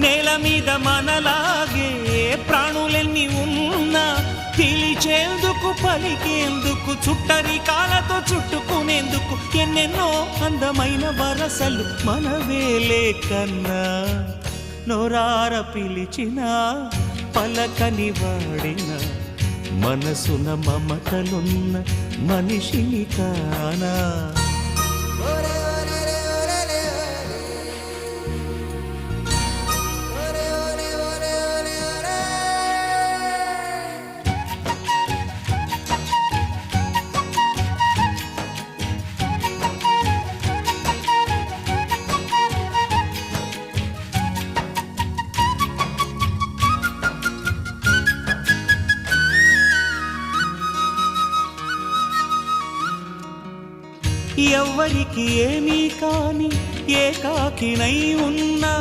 నేల మీద మనలాగే ప్రాణులెన్ని ఉన్నా పిలిచేందుకు పలికేందుకు చుట్టరికాలతో చుట్టుకునేందుకు ఎన్నెన్నో అందమైన వరసలు మనవేలే కన్నా నోరార పిలిచిన పలకని వాడిన మనసున మమతలున్న మనిషిని కానా ఎవ్వరికి ఏమీ కాని ఏకాకినై ఉన్నా